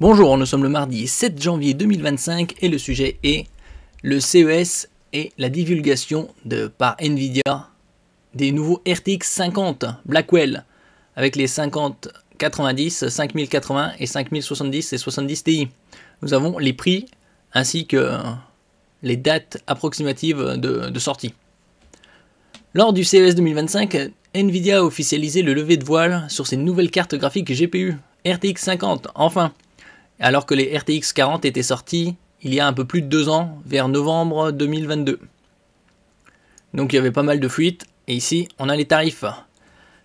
Bonjour, nous sommes le mardi 7 janvier 2025 et le sujet est le CES et la divulgation par Nvidia des nouveaux RTX 50 Blackwell avec les 5090, 5080 et 5070 et 70 Ti. Nous avons les prix ainsi que les dates approximatives de sortie. Lors du CES 2025, Nvidia a officialisé le lever de voile sur ses nouvelles cartes graphiques GPU RTX 50, enfin, alors que les RTX 40 étaient sortis il y a un peu plus de 2 ans, vers novembre 2022. Donc il y avait pas mal de fuites, et ici on a les tarifs.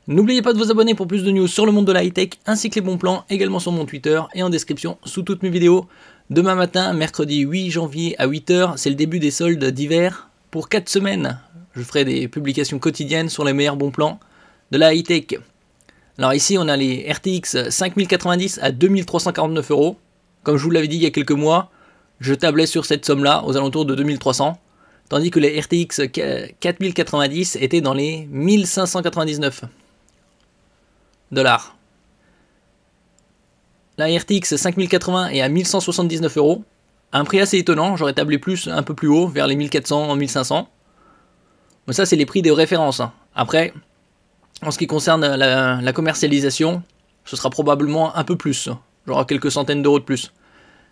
N'oubliez pas de vous abonner pour plus de news sur le monde de la high-tech, ainsi que les bons plans, également sur mon Twitter et en description sous toutes mes vidéos. Demain matin, mercredi 8 janvier à 8 h, c'est le début des soldes d'hiver pour 4 semaines. Je ferai des publications quotidiennes sur les meilleurs bons plans de la high-tech. Alors ici, on a les RTX 5090 à 2349 €. Comme je vous l'avais dit il y a quelques mois, je tablais sur cette somme-là, aux alentours de 2300. Tandis que les RTX 4090 étaient dans les 1599 $. La RTX 5080 est à 1179 €. Un prix assez étonnant, j'aurais tablé un peu plus haut, vers les 1400, 1500. Mais ça, c'est les prix de référence. Après, en ce qui concerne la commercialisation, ce sera probablement un peu plus. J'aurai quelques centaines d'euros de plus.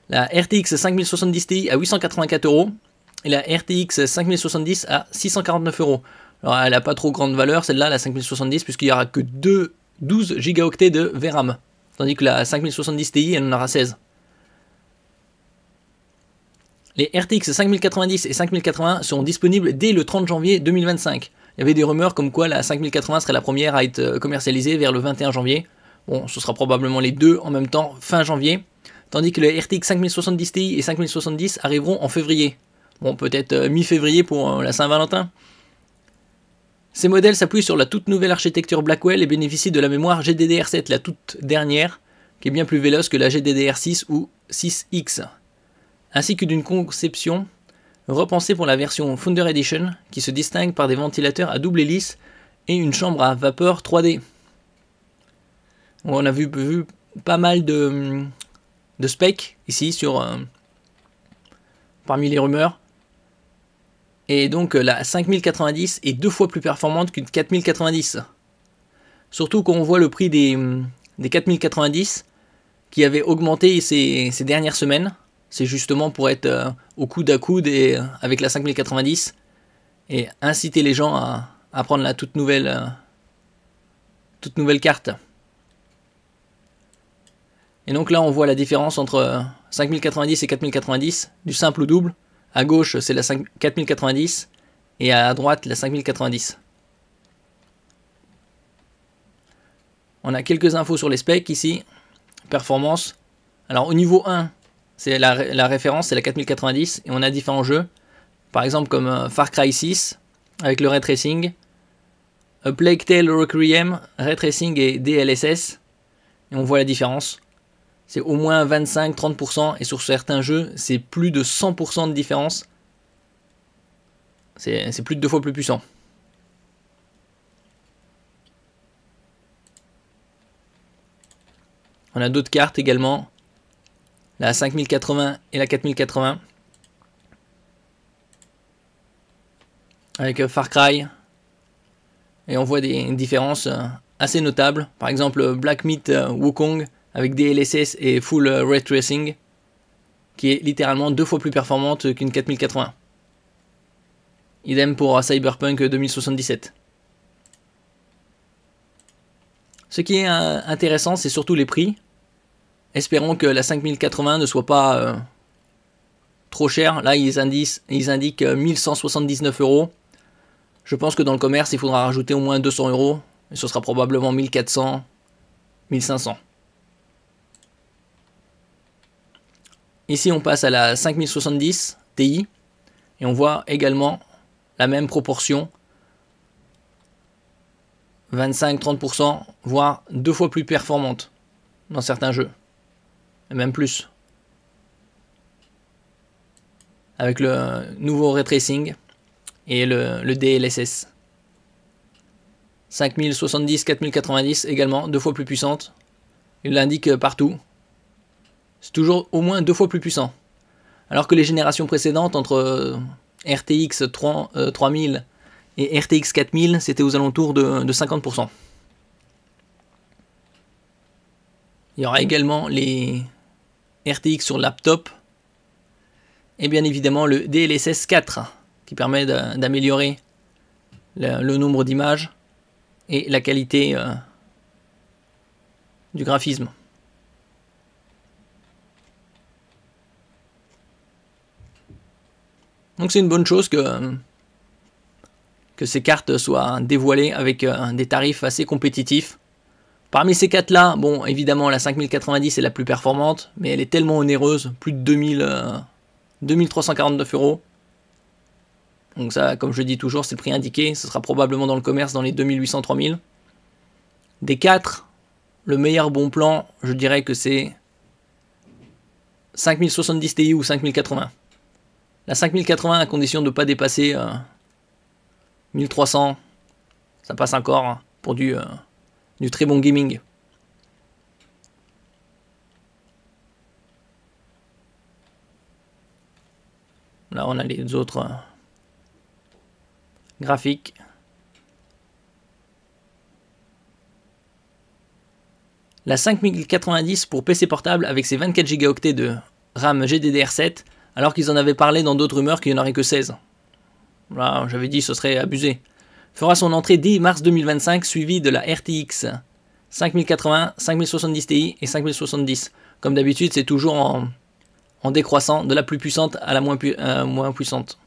La RTX 5070 Ti à 884 € et la RTX 5070 à 649 €. Alors elle n'a pas trop grande valeur, celle-là, la 5070, puisqu'il n'y aura que 12 Go de VRAM. Tandis que la 5070 Ti, elle en aura 16. Les RTX 5090 et 5080 seront disponibles dès le 30 janvier 2025. Il y avait des rumeurs comme quoi la 5080 serait la première à être commercialisée vers le 21 janvier. Bon, ce sera probablement les deux en même temps, fin janvier. Tandis que les RTX 5070 Ti et 5070 arriveront en février. Bon, peut-être mi-février pour la Saint-Valentin. Ces modèles s'appuient sur la toute nouvelle architecture Blackwell et bénéficient de la mémoire GDDR7, la toute dernière, qui est bien plus véloce que la GDDR6 ou 6X. Ainsi que d'une conception repensée pour la version Founder Edition, qui se distingue par des ventilateurs à double hélice et une chambre à vapeur 3D. On a vu pas mal de specs ici parmi les rumeurs. Et donc la 5090 est 2 fois plus performante qu'une 4090. Surtout quand on voit le prix des 4090 qui avait augmenté ces dernières semaines. C'est justement pour être au coude à coude avec la 5090 et inciter les gens à prendre la toute nouvelle carte. Et donc là on voit la différence entre 5090 et 4090, du simple au double. À gauche c'est la 4090 et à droite la 5090. On a quelques infos sur les specs ici. Performance. Alors au niveau 1, c'est la référence, c'est la 4090 et on a différents jeux. Par exemple comme Far Cry 6 avec le ray tracing, A Plague Tale Requiem, ray tracing et DLSS. Et on voit la différence. C'est au moins 25-30% et sur certains jeux, c'est plus de 100% de différence. C'est plus de 2 fois plus puissant. On a d'autres cartes également. La 5080 et la 4080. Avec Far Cry. Et on voit des différences assez notables. Par exemple, Black Myth Wukong avec DLSS et Full Ray Tracing, qui est littéralement 2 fois plus performante qu'une 4080. Idem pour Cyberpunk 2077. Ce qui est intéressant, c'est surtout les prix. Espérons que la 5080 ne soit pas trop chère. Là, ils indiquent 1179 €. Je pense que dans le commerce, il faudra rajouter au moins 200 €. Et ce sera probablement 1400, 1500. Ici, on passe à la 5070 Ti. Et on voit également la même proportion. 25-30%, voire 2 fois plus performante dans certains jeux. Et même plus. Avec le nouveau ray tracing et le DLSS. 5070, 4090 également, 2 fois plus puissante. Il l'indique partout. C'est toujours au moins 2 fois plus puissant. Alors que les générations précédentes, entre RTX 3000 et RTX 4000, c'était aux alentours de 50%. Il y aura également les RTX sur laptop. Et bien évidemment le DLSS 4 qui permet d'améliorer le nombre d'images et la qualité du graphisme. Donc c'est une bonne chose que ces cartes soient dévoilées avec des tarifs assez compétitifs. Parmi ces 4 là, bon évidemment la 5090 est la plus performante, mais elle est tellement onéreuse, plus de 2349 €. Donc ça, comme je dis toujours, c'est le prix indiqué, ce sera probablement dans le commerce dans les 2800-3000. Des 4, le meilleur bon plan, je dirais que c'est 5070 Ti ou 5080. La 5080 à condition de ne pas dépasser 1300, ça passe encore hein, pour du très bon gaming. Là on a les autres graphiques. La 5090 pour PC portable avec ses 24 Go de RAM GDDR7, alors qu'ils en avaient parlé dans d'autres rumeurs qu'il n'y en aurait que 16. Là, j'avais dit ce serait abusé. Fera son entrée dès mars 2025, suivi de la RTX 5080, 5070 Ti et 5070. Comme d'habitude, c'est toujours en décroissant, de la plus puissante à la moins puissante.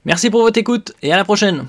Merci pour votre écoute et à la prochaine.